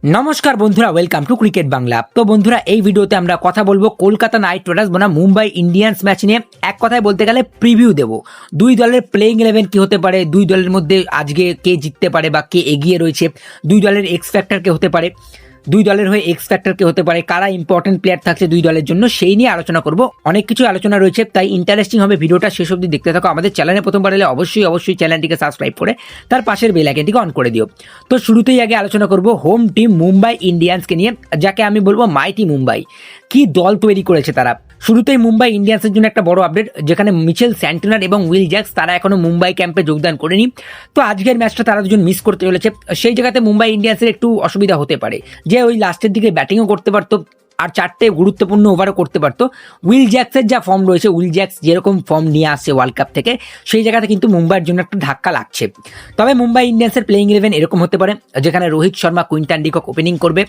নমস্কার বন্ধুরা, welcome to cricket Bangla. তো বন্ধুরা, এই ভিডিওতে আমরা কথা বলবো কলকাতা নাইট রাইডার্স বনাম মুম্বাই ইন্ডিয়ান্স ম্যাচ নিয়ে। এক কথায় বলতে গেলে প্রিভিউ দেবো। দুই দলের প্লেইং 11 কি হতে পারে, দুই দলের মধ্যে আজকে কে জিততে পারে বা কে এগিয়ে রয়েছে, দুই দলের এক্স ফ্যাক্টর কে হতে পারে, দুই দলের হয়ে এক্স ফ্যাক্টর কে হতে পারে, কারা ইম্পর্টেন্ট প্লেয়ার থাকছে দুই দলের জন্য, সেই নিয়ে আলোচনা করব। অনেক কিছু আলোচনা রয়েছে, তাই ইন্টারেস্টিং হবে ভিডিওটা শেষ অবধি দেখতে থাকো। আমাদের চ্যানেলে প্রথমবার এলে অবশ্যই চ্যানেলটিকে সাবস্ক্রাইব করে তার পাশের বেল আইকনটিকে অন করে দিও। তো শুরুতেই আগে আলোচনা করব হোম টিম মুম্বাই ইন্ডিয়ান্সকে নিয়ে, যাকে আমি বলবো মাইটি মুম্বাই। কি দল তৈরি করেছে তারা। শুরুতেই মুম্বাই ইন্ডিয়ান্সের জন্য একটা বড় আপডেট, যেখানে মিচেল স্যান্টনার এবং উইল জ্যাক্স তারা এখনো মুম্বাই ক্যাম্পে যোগদান করেনি। তো আজকের ম্যাচটা তারা দুজন মিস করতে চলেছে। সেই জায়গাতে মুম্বাই ইন্ডিয়ান্সের একটু অসুবিধা হতে পারে, যে ওই লাস্টের দিকে ব্যাটিংও করতে পারতো আর চারটে গুরুত্বপূর্ণ ওভারও করতে পারতো। উইল জ্যাক্সের যা ফর্ম রয়েছে, উইল জ্যাক্স যেরকম ফর্ম নিয়ে আসছে ওয়ার্ল্ড কাপ থেকে, সেই জায়গাতে কিন্তু মুম্বাইয়ের জন্য একটা ধাক্কা লাগছে। তবে মুম্বাই ইন্ডিয়ান্সের প্লেইং 11 এরকম হতে পারে, যেখানে Rohit Sharma, Quinton de Kock opening করবে।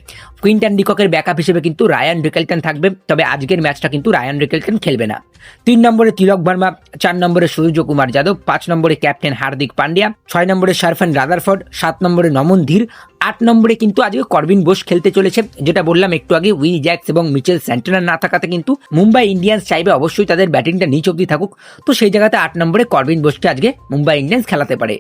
কুইন্টন ডিককের ব্যাকআপ হিসেবে কিন্তু রায়ান রিকেলটন থাকবে। তবে আজকের ম্যাচটা কিন্তু রায়ান রিকেলটন খেলবে না। 3 নম্বরে তিলক ভার্মা, 4 নম্বরে সূর্যকুমার যাদব, 5 নম্বরে ক্যাপ্টেন হার্দিক পান্ডিয়া, 6 নম্বরে শারফান রাদারফোর্ড, 7 নম্বরে নমন ধীর, 8 নম্বরে কিন্তু আজকে করবিন বোস খেলতে চলেছে। যেটা বললাম একটু আগে, উইল জ্যাক্স এবং মিচেল স্যান্টনার না থাকাতে কিন্তু মুম্বাই ইন্ডিয়ান্স চাইবে অবশ্যই তাদের ব্যাটিংটা নিচ অব্দি থাকুক। তো সেই জায়গাতে 8 নম্বরে করবিন বোসকে আজকে মুম্বাই ইন্ডিয়ান্স খেলাতে পারে।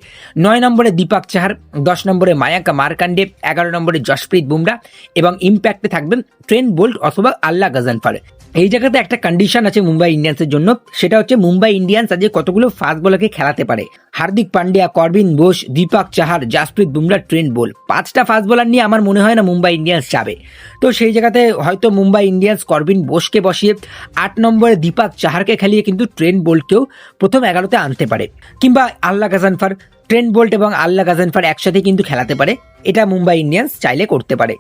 9 নম্বরে দীপক চাহার, 10 নম্বরে মায়াঙ্ক মার্কান্ডে, 11 নম্বরে জশপ্রীত বুমরা এবং ইম্প্যাক্টে থাকবেন ট্রেন্ট বোল্ট অথবা আল্লাহ গাজানফার। এই জায়গাতে একটা কন্ডিশন আছে মুম্বাই ইন্ডিয়ান্সের জন্য, সেটা হচ্ছে মুম্বাই ইন্ডিয়ান্স আজকে কতগুলো ফাস্ট বলারকে খেলাতে পারে। Hardik Pandya, Corbin Bosch, Deepak Chahar, Jasprit Bumrah, Trent Boult, 5টা ফাস্ট বলার নিয়ে আমার মনে হয় না মুম্বাই ইন্ডিয়ান্স যাবে। তো সেই জায়গাতে হয়তো মুম্বাই ইন্ডিয়ান্স করবিন বোসকে বসিয়ে 8 নম্বরে দীপক চাহারকে খেলিয়ে কিন্তু ট্রেন্ট বোল্টকেও প্রথম 11তে আনতে পারে, কিংবা আল্লাহ গাজানফার, ট্রেন্ট বোল্ট এবং আল্লাহ গাজানফার একসাথে কিন্তু খেলাতে পারে। এটা মুম্বাই ইন্ডিয়ান্স চাইলে করতে পারে।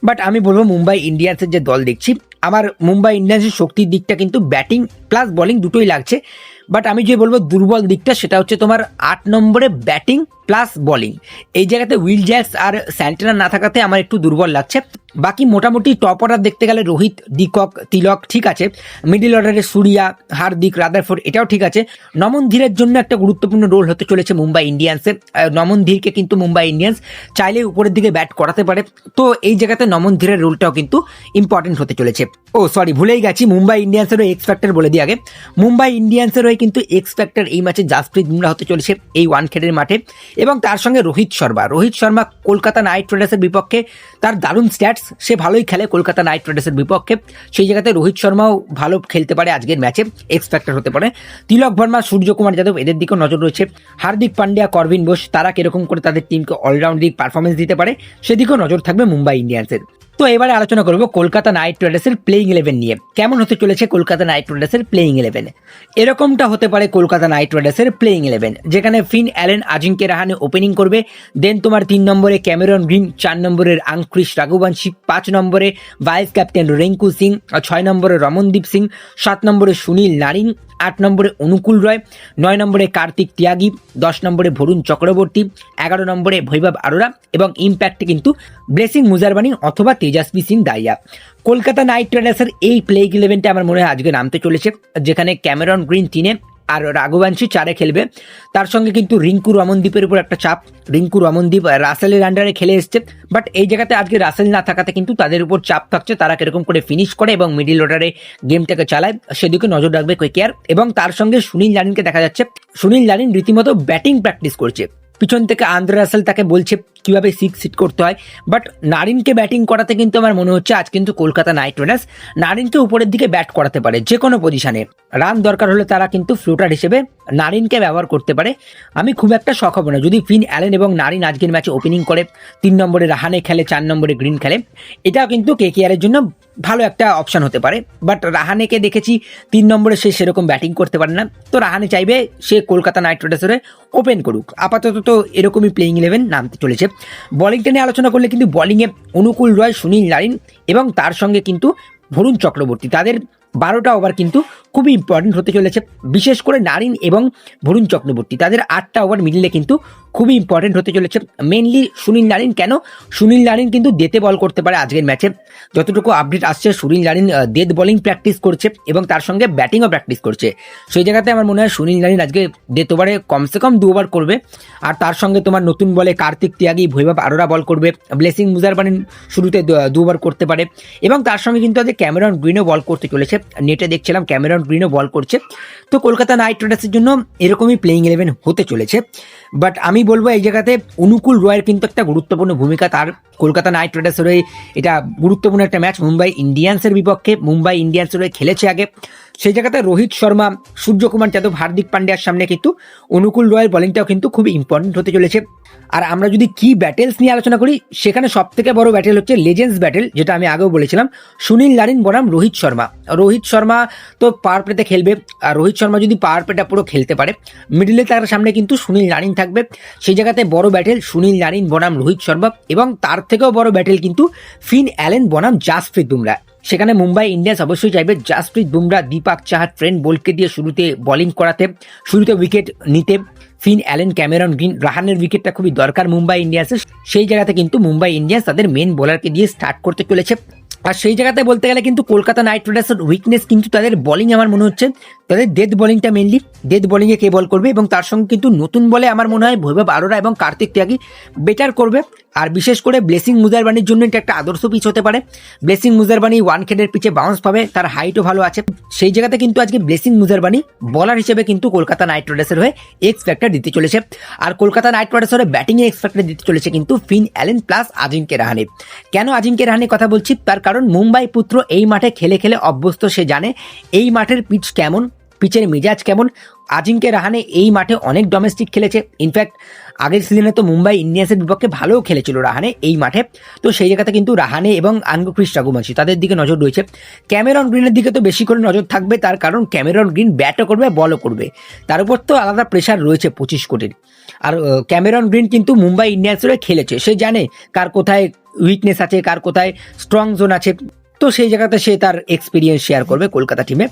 বাট আমি বলবো মুম্বাই ইন্ডিয়ান্সের যে দল দেখছি, আমার মুম্বাই ইন্ডিয়ান্সের শক্তির দিকটা কিন্তু ব্যাটিং প্লাস বোলিং দুটোই লাগছে। বাট আমি যে বলবো দুর্বল দিকটা, সেটা হচ্ছে তোমার 8 নম্বরে ব্যাটিং প্লাস বোলিং। এই জায়গাতে উইল জ্যাক্স আর স্যান্টনার না থাকাতে আমার একটু দুর্বল লাগছে। বাকি মোটামুটি টপ অর্ডার দেখতে গেলে রোহিত, ডিকক, তিলক ঠিক আছে। মিডিল অর্ডারে সূর্যা, হার্দিক, রাদারফোর্ড এটাও ঠিক আছে। নমন ধীরের জন্য একটা গুরুত্বপূর্ণ রোল হতে চলেছে মুম্বাই ইন্ডিয়ান্সের। নমন ধীরকে কিন্তু মুম্বাই ইন্ডিয়ান্স চাইলে উপরের দিকে ব্যাট করাতে পারে। তো এই জায়গাতে নমন ধীরের রোলটাও কিন্তু ইম্পর্টেন্ট হতে চলেছে। ও সরি, ভুলেই গেছি, মুম্বাই ইন্ডিয়ান্সেরও এক্স ফ্যাক্টর বলে দিই আগে। মুম্বাই ইন্ডিয়ান্সের হয়ে কিন্তু এক্স ফ্যাক্টর এই ম্যাচে জাসপ্রীত বুমরা হতে চলেছে এই ওয়ানখেডের মাঠে, এবং তার সঙ্গে রোহিত শর্মা কলকাতা নাইট রাইডার্সের বিপক্ষে তার দারুণ স্ট্যাটস, সে ভালোই খেলে কলকাতা নাইট রাইডার্সের বিপক্ষে। সেই জায়গাতে রোহিত শর্মাও ভালো খেলতে পারে আজকের ম্যাচে, এক্স ফ্যাক্টর হতে পারে। তিলক ভার্মা, সূর্যকুমার যাদব এদের দিকেও নজর রয়েছে। হার্দিক পান্ডিয়া, করবিন বোস তারা কিরকম করে তাদের টিমকে অলরাউন্ডিং পারফরমেন্স দিতে পারে, সেদিকেও নজর থাকবে মুম্বাই ইন্ডিয়ান্সের। তো এবারে আলোচনা করবো কলকাতা নাইট রাইডার্সের প্লেইং 11 নিয়ে। কেমন হতে চলেছে কলকাতা নাইট রাইডার্সের প্লেইং 11? এরকমটা হতে পারে কলকাতা নাইট রাইডার্সের প্লেইং 11, যেখানে Finn Allen, Ajinkya Rahane opening করবে। দেন তোমার 3 নম্বরে ক্যামেরন গ্রিন, 4 নম্বরের আংক্রিশ রাঘুবংশী, 5 নম্বরে ভাইস ক্যাপ্টেন রিঙ্কু সিং, 6 নম্বরে রমনদীপ সিং, 7 নম্বরে সুনীল নারিন, 8 নম্বরে অনুকূল রয়, 9 নম্বরে কার্তিক ত্যাগী, 10 নম্বরে বরুণ চক্রবর্তী, 11 নম্বরে বৈভব আরোরা এবং ইম্প্যাক্টে কিন্তু ব্লেসিং মুজারবানি অথবা তেজস্বী সিং দাইয়া। কলকাতা নাইট রাইডার্সের এই প্লেইং 11টা আমার মনে হয় আজকে নামতে চলেছে, যেখানে ক্যামেরন গ্রিন 3-এ আর রাঘুবংশী 4-এ খেলবে। তার সঙ্গে কিন্তু রিঙ্কু রমনদীপের উপর একটা চাপ। রিঙ্কু রমনদীপ রাসেলের আন্ডারে খেলে এসছে, বাট এই জায়গাতে আজকে রাসেল না থাকাতে কিন্তু তাদের উপর চাপ থাকছে, তারা কিরকম করে ফিনিশ করে এবং মিডিল অর্ডারে গেমটাকে চালায়, সেদিকে নজর রাখবে কেকেআর। এবং তার সঙ্গে সুনীল নারিনকে দেখা যাচ্ছে, সুনীল নারিন রীতিমতো ব্যাটিং প্র্যাকটিস করছে। পিছন থেকে আন্দ্রে রাসেল তাকে বলছে কিভাবে 6 হিট করতে হয়। বাট নারিনকে ব্যাটিং করাতে কিন্তু আমার মনে হচ্ছে আজ কিন্তু কলকাতা নাইট রাইডার্স নারিনকে উপরের দিকে ব্যাট করাতে পারে যে কোনো পজিশনে। রান দরকার হলে তারা কিন্তু ফ্লোটার হিসেবে নারিনকে ব্যবহার করতে পারে। আমি খুব একটা শখ হব না যদি ফিন অ্যালেন এবং নারিন আজকের ম্যাচে ওপেনিং করে। 3 নম্বরে রাহানে খেলে, 4 নম্বরে গ্রিন খেলে, এটাও কিন্তু কেকেআরের জন্য ভালো একটা অপশন হতে পারে। বাট রাহানেকে দেখেছি 3 নম্বরে সে সেরকম ব্যাটিং করতে পারে না। তো রাহানে চাইবে সে কলকাতা নাইট রাইডার্সের ওপেন করুক। আপাতত তো এরকমই প্লেইং 11 নামতে চলেছে। বলিংটা নিয়ে আলোচনা করলে কিন্তু বলিংয়ে অনুকূল রয়, সুনীল নারিন এবং তার সঙ্গে কিন্তু বরুণ চক্রবর্তী, তাদের 12টা ওভার কিন্তু খুবই ইম্পর্টেন্ট হতে চলেছে। বিশেষ করে নারিন এবং বরুণ চক্রবর্তী তাদের 8টা ওভার মিডলে কিন্তু খুবই ইম্পর্টেন্ট হতে চলেছে। মেনলি সুনীল নারিন, কেন সুনীল নারিন কিন্তু ডেতে বল করতে পারে আজকের ম্যাচে। যতটুকু আপডেট আসছে Sunil Narine death bowling practice করছে এবং তার সঙ্গে ব্যাটিংও প্র্যাকটিস করছে। সেই জায়গাতে আমার মনে হয় সুনীল নারিন আজকে ডেথ ওভারে কমসে কম 2 ওভার করবে। আর তার সঙ্গে তোমার নতুন বলে কার্তিক ত্যাগী, বৈভব আরোরা বল করবে, ব্লেসিং মুজারবানি শুরুতে 2 ওভার করতে পারে এবং তার সঙ্গে কিন্তু আজকে ক্যামেরন গ্রিনও বল করতে চলেছে। নেটে দেখছিলাম ক্যামেরন গ্রিনও বল করছে। তো কলকাতা নাইট রাইডার্সের জন্য এরকমই প্লেইং 11 হতে চলেছে। বাট আমি বলবো এই জায়গাতে অনুকূল রয়ের কিন্তু একটা গুরুত্বপূর্ণ ভূমিকা তার। কলকাতা নাইট রাইডার্সের হয়ে এটা গুরুত্বপূর্ণ একটা ম্যাচ মুম্বাই ইন্ডিয়ান্সের বিপক্ষে। মুম্বাই ইন্ডিয়ান্সের হয়ে খেলেছে আগে। সেই জায়গাতে রোহিত শর্মা, সূর্যকুমার যাদব, হার্দিক পান্ডিয়ার সামনে কিন্তু অনুকূল রয়ের বোলিংটাও কিন্তু খুব ইম্পর্টেন্ট হতে চলেছে। আর আমরা যদি কি ব্যাটেলস নিয়ে আলোচনা করি, সেখানে সব থেকে বড় ব্যাটেল হচ্ছে লেজেন্ডস ব্যাটেল, যেটা আমি আগেও বলেছিলাম। সুনীল নারিন বনাম রোহিত শর্মা। রোহিত শর্মা তো পাওয়ার প্লেতে খেলবে, আর রোহিত শর্মা যদি পাওয়ার প্লেটা পুরো খেলতে পারে, মিডলে তার সামনে কিন্তু সুনীল নারিন থাকবে। সেই জায়গাতে বড় ব্যাটেল সুনীল নারিন বনাম রোহিত শর্মা, এবং তার থেকেও বড় ব্যাটেল কিন্তু ফিন অ্যালেন বনাম জাসপ্রীত বুমরা। সেখানে মুম্বাই ইন্ডিয়ান্স অবশ্যই চাইবে জাসপ্রীত বুমরা, দীপক চাহার, ট্রেন্ট বোল্টকে দিয়ে শুরুতে বোলিং করাতে, শুরুতে উইকেট নিতে। ফিন অ্যালেন, ক্যামেরন গ্রিন, রাহানের উইকেটটা খুবই দরকার মুম্বাই ইন্ডিয়ান্সের। সেই জায়গাতে কিন্তু মুম্বাই ইন্ডিয়ান্স তাদের মেন বোলারকে দিয়ে স্টার্ট করতে চলেছে। আর সেই জায়গাতে বলতে গেলে কিন্তু কলকাতা নাইট রাইডার্সের উইকনেস কিন্তু তাদের বোলিং। আমার মনে হচ্ছে তাদের ডেথ বোলিংটা মেনলি। ডেথ বোলিংয়ে কে বল করবে, এবং তার সঙ্গে কিন্তু নতুন বলে আমার মনে হয় বৈভব আরোরা এবং কার্তিক ত্যাগী বেটার করবে। আর বিশেষ করে ব্লেসিং মুজারবানির জন্য এটা একটা আদর্শ পিচ হতে পারে। ব্লেসিং মুজারবানি ওয়ান খেডের পিচে বাউন্স পাবে, তার হাইটও ভালো আছে। সেই জায়গাতে কিন্তু আজকে ব্লেসিং মুজারবানি বলার হিসেবে কিন্তু কলকাতা নাইট রাইডার্সের হয়ে এক্স ফ্যাক্টর দিতে চলেছে। আর কলকাতা নাইট রাইডার্সের হয়ে ব্যাটিংয়ে এক্স ফ্যাক্টর দিতে চলেছে কিন্তু Finn Allen plus Ajinkya Rahane. কেন আজিঙ্কে রাহানে কথা বলছি, তার কারণ মুম্বাই পুত্র এই মাঠে খেলে খেলে অভ্যস্ত। সে জানে এই মাঠের পিচ কেমন, পিচের মেজাজ কেমন। আজিঙ্কে রাহানে এই মাঠে অনেক ডোমেস্টিক খেলেছে। ইনফ্যাক্ট আগের সিজনে তো মুম্বাই ইন্ডিয়ান্সের বিপক্ষে ভালোও খেলেছিল রাহানে এই মাঠে। তো সেই জায়গাতে কিন্তু রাহানে এবং আঙ্গক্রিস রাঘুবংশী তাদের দিকে নজর রয়েছে। ক্যামেরন গ্রিনের দিকে তো বেশি করে নজর থাকবে, তার কারণ ক্যামেরন গ্রিন ব্যাটও করবে, বলও করবে। তার উপর তো আলাদা প্রেশার রয়েছে 25 কোটির। আর ক্যামেরন গ্রিন কিন্তু মুম্বাই ইন্ডিয়ান্সের খেলেছে, সে জানে কার কোথায় উইকনেস আছে, কার কোথায় স্ট্রং জোন আছে। তো সেই জায়গাতে সে তার এক্সপিরিয়েন্স শেয়ার করবে কলকাতা টিমে।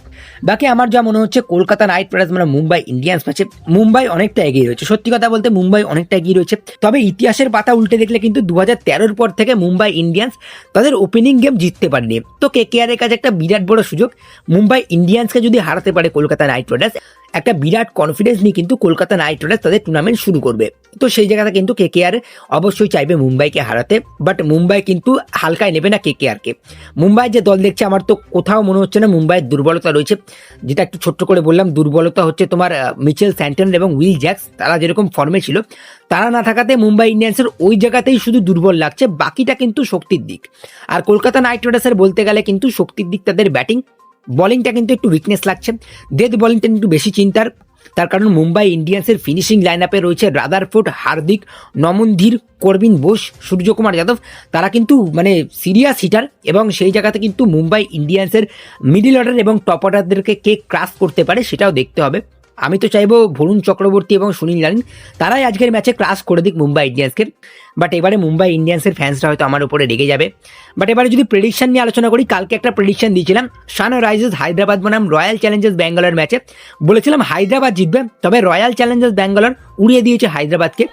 বাকি আমার যা মনে হচ্ছে কলকাতা নাইট রাইডার্স মানে মুম্বাই ইন্ডিয়ান্স ম্যাচে মুম্বাই অনেকটা এগিয়ে রয়েছে। সত্যি কথা বলতে মুম্বাই অনেকটা এগিয়ে রয়েছে। তবে ইতিহাসের পাতা উল্টে দেখলে কিন্তু 2013 পর থেকে মুম্বাই ইন্ডিয়ান্স তাদের ওপেনিং গেম জিততে পারেনি। তো কেকেআরের কাছে একটা বিরাট বড় সুযোগ। মুম্বাই ইন্ডিয়ান্সকে যদি হারাতে পারে কলকাতা নাইট রাইডার্স, একটা বিরাট কনফিডেন্স নিয়ে কিন্তু কলকাতা নাইট রাইডার্স তাদের টুর্নামেন্ট শুরু করবে। তো সেই জায়গাতে কিন্তু কেকেআর অবশ্যই চাইবে মুম্বাইকে হারাতে, বাট মুম্বাই কিন্তু হালকায় নেবে না কেকেআরকে। মুম্বাই যে দল দেখছে আমার তো কোথাও মনে হচ্ছে না মুম্বাইয়ের দুর্বলতা রয়েছে। যেটা একটু ছোট্ট করে বললাম, দুর্বলতা হচ্ছে তোমার মিচেল স্যান্টন এবং উইল জ্যাক্স। তারা যেরকম ফর্মে ছিল, তারা না থাকাতে মুম্বাই ইন্ডিয়ান্সের ওই জায়গাতেই শুধু দুর্বল লাগছে, বাকিটা কিন্তু শক্তির দিক। আর কলকাতা নাইট রাইডার্সের বলতে গেলে কিন্তু শক্তির দিক তাদের ব্যাটিং, বোলিংটা কিন্তু একটু উইকনেস লাগছে। ডেথ বোলিংটা একটু বেশি চিন্তার, তার কারণ মুম্বাই ইন্ডিয়ান্সের ফিনিশিং লাইন আপে রয়েছে রাদারফোর্ড, হার্দিক, নমনধীর, করবিন বোস, সূর্যকুমার যাদব। তারা কিন্তু মানে সিরিয়াস হিটার, এবং সেই জায়গাতে কিন্তু মুম্বাই ইন্ডিয়ান্সের মিডল অর্ডার এবং টপ অর্ডারদেরকে কে ক্রাশ করতে পারে সেটাও দেখতে হবে। আমি তো চাইবো বরুণ চক্রবর্তী এবং সুনীল নারিন তারাই আজকের ম্যাচে ক্রাশ করে দিক মুম্বাই ইন্ডিয়ান্সকে। বাট এবারে মুম্বাই ইন্ডিয়ান্সের ফ্যান্সরা হয়তো আমার উপরে রেগে যাবে। বাট এবারে যদি প্রেডিকশন নিয়ে আলোচনা করি, কালকে একটা প্রেডিকশন দিয়েছিলাম সানরাইজার্স হায়দ্রাবাদ বনাম রয়্যাল চ্যালেঞ্জার্স ব্যাঙ্গালোর ম্যাচে। বলেছিলাম হায়দ্রাবাদ জিতবে, তবে রয়্যাল চ্যালেঞ্জার্স ব্যাঙ্গালোর উড়িয়ে দিয়েছে হায়দ্রাবাদকে।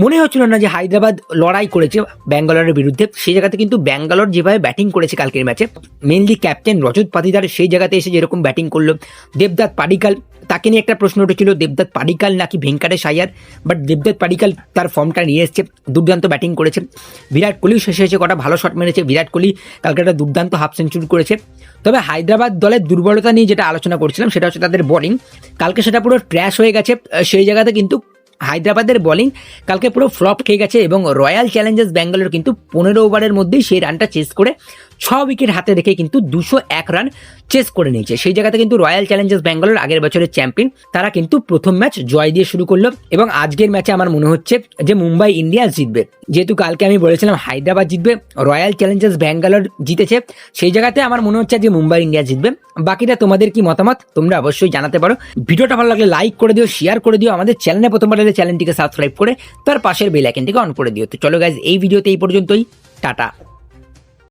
মনে হচ্ছিল না যে হায়দ্রাবাদ লড়াই করেছে ব্যাঙ্গালোরের বিরুদ্ধে। সেই জায়গাতে কিন্তু ব্যাঙ্গালোর যেভাবে ব্যাটিং করেছে কালকের ম্যাচে, মেনলি ক্যাপ্টেন রজত পাতিদার সেই জায়গাতে এসে যেরকম ব্যাটিং করলো, দেবদত্ত পাডিক্কাল তাকে নিয়ে একটা প্রশ্ন উঠেছিল দেবদত্ত পাডিক্কাল নাকি ভেঙ্কটেশ আয়ার। বাট দেবদত্ত পাডিক্কাল তার ফর্মটা নিয়ে এসছে, দুর্দান্ত ব্যাটিং করেছে। বিরাট কোহলি শেষে এসে কটা ভালো শট মেরেছে, বিরাট কোহলি কালকে একটা দুর্দান্ত হাফ সেঞ্চুরি করেছে। তবে হায়দ্রাবাদ দলের দুর্বলতা নিয়ে যেটা আলোচনা করছিলাম সেটা হচ্ছে তাদের বোলিং। কালকে সেটা পুরো ট্র্যাশ হয়ে গেছে। সেই জায়গাতে কিন্তু হায়দ্রাবাদের বোলিং কালকে পুরো ফ্লপ খেয়ে গেছে, এবং রয়্যাল চ্যালেঞ্জার্স ব্যাঙ্গালোর কিন্তু 15 ওভারের মধ্যেই সেই রানটা চেস করে 6 উইকেট হাতে রেখে কিন্তু 201 রান চেস করে নিয়েছে। সেই জায়গাতে কিন্তু রয়্যাল চ্যালেঞ্জার্স ব্যাঙ্গালোর আগের বছরের চ্যাম্পিয়ন, তারা কিন্তু প্রথম ম্যাচ জয় দিয়ে শুরু করলো। এবং আজকের ম্যাচে আমার মনে হচ্ছে যে মুম্বাই ইন্ডিয়ান্স জিতবে। যেহেতু কালকে আমি বলেছিলাম হায়দ্রাবাদ জিতবে, রয়্যাল চ্যালেঞ্জার্স ব্যাঙ্গালোর জিতেছে, সেই জায়গাতে আমার মনে হচ্ছে যে মুম্বাই ইন্ডিয়ান্স জিতবে। বাকিটা তোমাদের কি মতামত তোমরা অবশ্যই জানাতে পারো। ভিডিওটা ভালো লাগলে লাইক করে দিও, শেয়ার করে দিও। আমাদের চ্যানেলে প্রথমবার এলে চ্যানেলটিকে সাবস্ক্রাইব করে তার পাশের বেল আইকনটিকে অন করে দিও। তো চলো গাইজ, এই ভিডিওতে এই পর্যন্তই, টাটা।